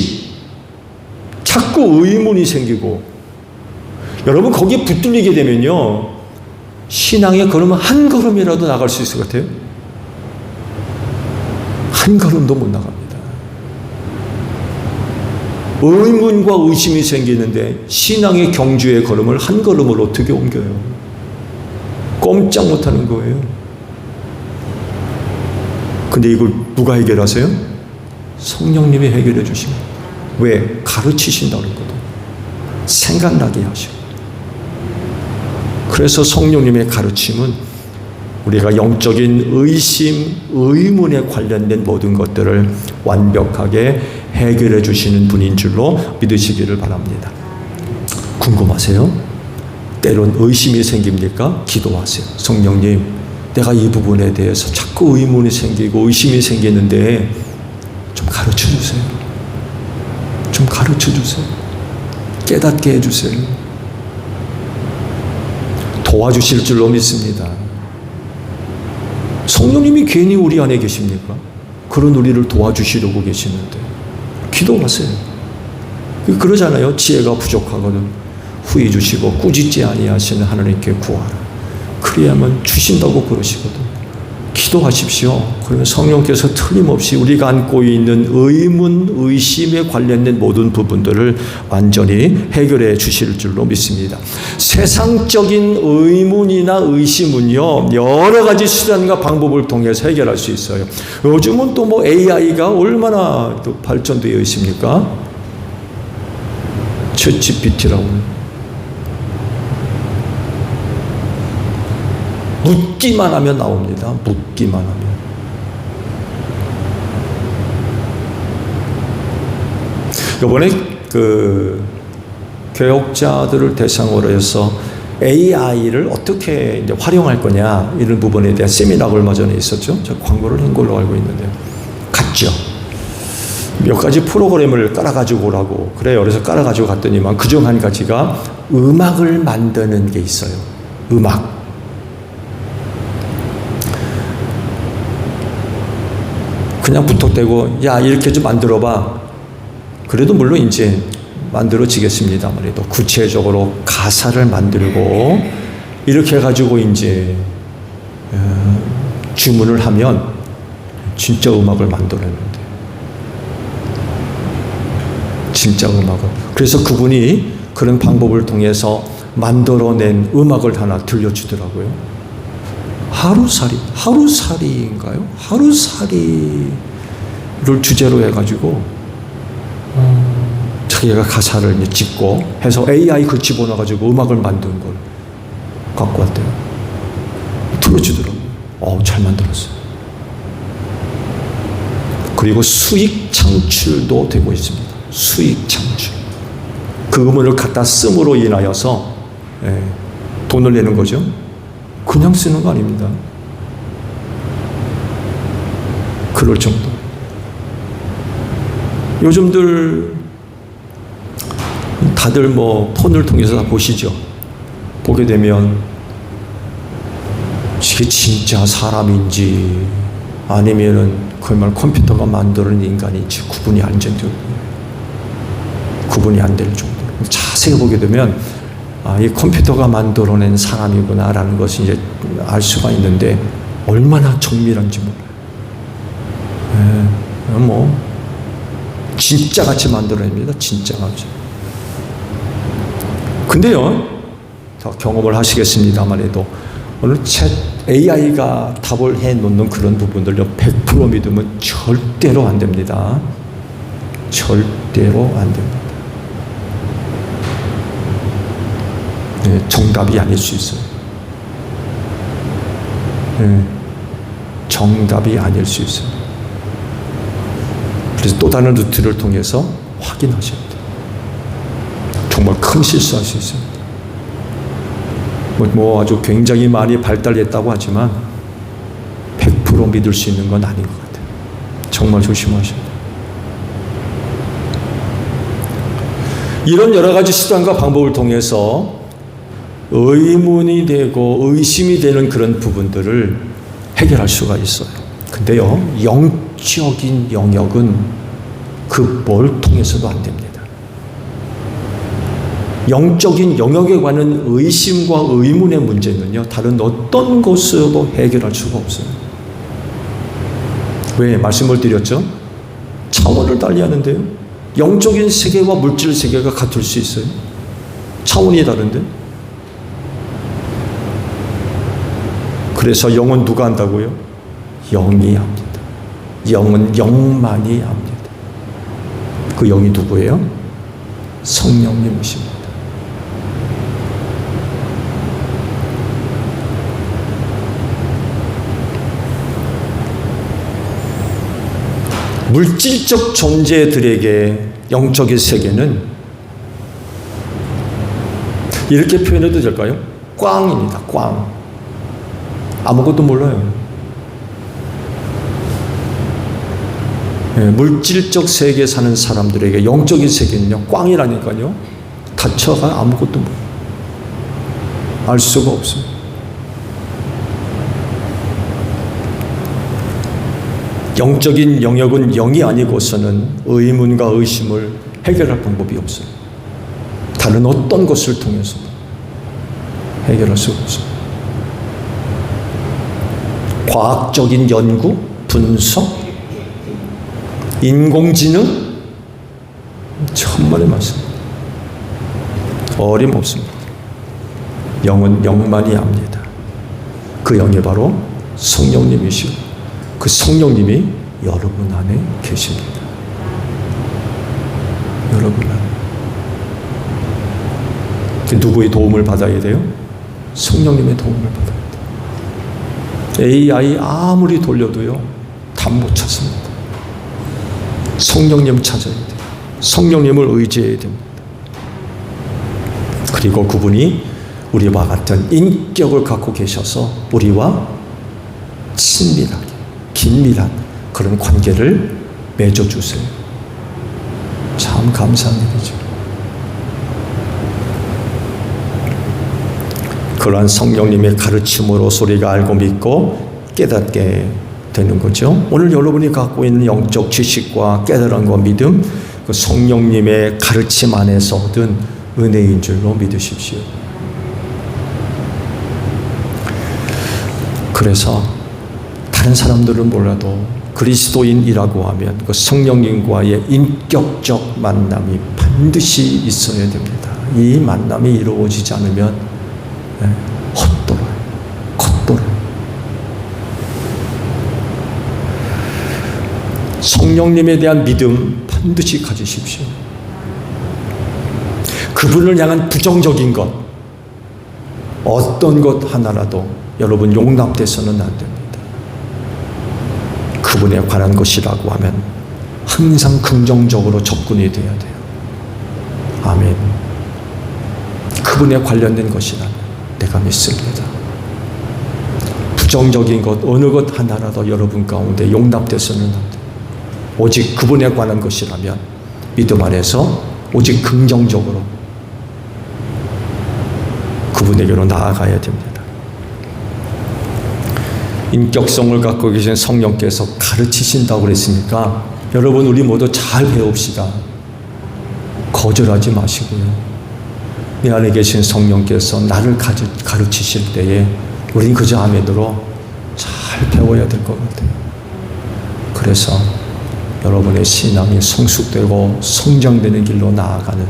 자꾸 의문이 생기고. 여러분, 거기에 붙들리게 되면요, 신앙에 그러면 한 걸음이라도 나갈 수 있을 것 같아요? 한 걸음도 못 나갑니다. 의문과 의심이 생기는데 신앙의 경주의 걸음을 한 걸음을 어떻게 옮겨요? 꼼짝 못하는 거예요. 근데 이걸 누가 해결하세요? 성령님이 해결해 주십니다. 왜? 가르치신다는 거죠. 생각나게 하시고. 그래서 성령님의 가르침은 우리가 영적인 의심, 의문에 관련된 모든 것들을 완벽하게 해결해 주시는 분인 줄로 믿으시기를 바랍니다. 궁금하세요? 때론 의심이 생깁니까? 기도하세요. 성령님, 내가 이 부분에 대해서 자꾸 의문이 생기고 의심이 생기는데 좀 가르쳐 주세요. 좀 가르쳐 주세요. 깨닫게 해주세요. 도와주실 줄로 믿습니다. 성령님이 괜히 우리 안에 계십니까? 그런 우리를 도와주시려고 계시는데 기도하세요. 그러잖아요. 지혜가 부족하거든 후히 주시고 꾸짖지 아니하시는 하나님께 구하라. 그래야만 주신다고 그러시거든. 기도하십시오. 그러면 성령께서 틀림없이 우리가 안고 있는 의문, 의심에 관련된 모든 부분들을 완전히 해결해 주실 줄로 믿습니다. 세상적인 의문이나 의심은요, 여러 가지 수단과 방법을 통해서 해결할 수 있어요. 요즘은 또 뭐 AI가 얼마나 또 발전되어 있습니까? 챗GPT라고. 묻기만 하면 나옵니다. 묻기만 하면. 이번에 그 교역자들을 대상으로 해서 AI를 어떻게 이제 활용할 거냐 이런 부분에 대한 세미나가 얼마 전에 있었죠. 저 광고를 한 걸로 알고 있는데요. 갔죠. 몇 가지 프로그램을 깔아가지고 오라고 그래요. 그래서 깔아가지고 갔더니만 그중 한 가지가 음악을 만드는 게 있어요. 음악. 그냥 부탁대고 야 이렇게 좀 만들어봐. 그래도 물론 이제 만들어지겠습니다. 그래도 구체적으로 가사를 만들고 이렇게 해가지고 이제 주문을 하면 진짜 음악을 만들어내는데 진짜 음악을. 그래서 그분이 그런 방법을 통해서 만들어낸 음악을 하나 들려주더라고요. 하루살이인가요? 하루살이를 주제로 해가지고 자기가 가사를 이제 짓고 해서 AI 그 집어넣어가지고 음악을 만든 걸 갖고 왔대요. 들려주더라고요. 잘 만들었어요. 그리고 수익 창출도 되고 있습니다. 수익 창출. 그 음원을 갖다 씀으로 인하여서 돈을 내는 거죠. 그냥 쓰는 거 아닙니다. 그럴 정도. 요즘들 다들 뭐 폰을 통해서 다 보시죠. 보게 되면 이게 진짜 사람인지 아니면은 그야말로 컴퓨터가 만드는 인간인지 구분이 안 될 정도로 자세히 보게 되면 이 컴퓨터가 만들어낸 사람이구나라는 것을 이제 알 수가 있는데 얼마나 정밀한지 몰라요. 뭐 진짜 같이 만들어냅니다. 진짜 같이. 근데요, 더 경험을 하시겠습니다만 해도 오늘 AI가 답을 해놓는 그런 부분들요 100% 믿으면 절대로 안 됩니다. 절대로 안 됩니다. 정답이 아닐 수 있어요. 정답이 아닐 수 있어요. 그래서 또 다른 루트를 통해서 확인하셔야 돼요. 정말 큰 실수할 수 있습니다. 뭐 아주 굉장히 많이 발달했다고 하지만 100% 믿을 수 있는 건 아닌 것 같아요. 정말 조심하셔야 돼요. 이런 여러 가지 수단과 방법을 통해서 의문이 되고 의심이 되는 그런 부분들을 해결할 수가 있어요. 근데요, 영적인 영역은 그 뭘 통해서도 안 됩니다. 영적인 영역에 관한 의심과 의문의 문제는요, 다른 어떤 것으로도 해결할 수가 없어요. 왜? 말씀을 드렸죠? 차원을 달리하는데요. 영적인 세계와 물질 세계가 같을 수 있어요. 차원이 다른데. 그래서 영은 누가 한다고요? 영이 합니다. 영은 영만이 합니다. 그 영이 누구예요? 성령님이십니다. 물질적 존재들에게 영적인 세계는 이렇게 표현해도 될까요? 꽝입니다. 꽝. 아무것도 몰라요. 물질적 세계에 사는 사람들에게 영적인 세계는요, 꽝이라니까요. 닫혀가 아무것도 몰라요. 알 수가 없어요. 영적인 영역은 영이 아니고서는 의문과 의심을 해결할 방법이 없어요. 다른 어떤 것을 통해서도 해결할 수가 없어요. 과학적인 연구, 분석, 인공지능, 천만의 말씀. 어림없습니다. 영은 영만이 압니다. 그 영이 바로 성령님이시고 그 성령님이 여러분 안에 계십니다. 여러분 안에. 누구의 도움을 받아야 돼요? 성령님의 도움을 받아야 돼요. AI 아무리 돌려도요, 답 못 찾습니다. 성령님 찾아야 돼요. 성령님을 의지해야 됩니다. 그리고 그분이 우리와 같은 인격을 갖고 계셔서 우리와 친밀하게, 긴밀한 그런 관계를 맺어주세요. 참 감사한 일이죠. 그러한 성령님의 가르침으로 우리가 알고 믿고 깨닫게 되는 거죠. 오늘 여러분이 갖고 있는 영적 지식과 깨달음과 믿음, 그 성령님의 가르침 안에서 얻은 은혜인 줄로 믿으십시오. 그래서 다른 사람들은 몰라도 그리스도인이라고 하면 그 성령님과의 인격적 만남이 반드시 있어야 됩니다. 이 만남이 이루어지지 않으면 헛돌아요. 겉돌아요. 성령님에 대한 믿음 반드시 가지십시오. 그분을 향한 부정적인 것, 어떤 것 하나라도 여러분 용납돼서는 안 됩니다. 그분에 관한 것이라고 하면 항상 긍정적으로 접근이 돼야 돼요. 아멘. 그분에 관련된 것이라면 내가 믿습니다. 부정적인 것 어느 것 하나라도 여러분 가운데 용납돼서는 안 돼요. 오직 그분에 관한 것이라면 믿음 안에서 오직 긍정적으로 그분에게로 나아가야 됩니다. 인격성을 갖고 계신 성령께서 가르치신다고 그랬으니까 여러분 우리 모두 잘 배웁시다. 거절하지 마시고요. 내 안에 계신 성령께서 나를 가르치실 때에 우린 그저 아멘으로 잘 배워야 될 것 같아요. 그래서 여러분의 신앙이 성숙되고 성장되는 길로 나아가는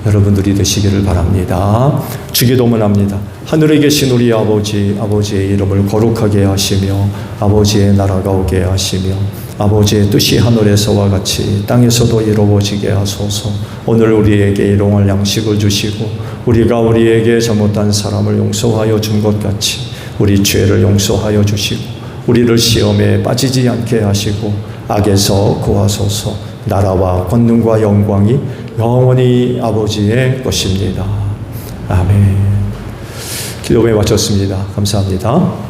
여러분들이 되시기를 바랍니다. 주기도문 합니다. 하늘에 계신 우리 아버지, 아버지의 이름을 거룩하게 하시며 아버지의 나라가 오게 하시며 아버지의 뜻이 하늘에서와 같이 땅에서도 이루어지게 하소서. 오늘 우리에게 일용할 양식을 주시고 우리가 우리에게 잘못한 사람을 용서하여 준 것 같이 우리 죄를 용서하여 주시고 우리를 시험에 빠지지 않게 하시고 악에서 구하소서. 나라와 권능과 영광이 영원히 아버지의 것입니다. 아멘. 기도에 마쳤습니다. 감사합니다.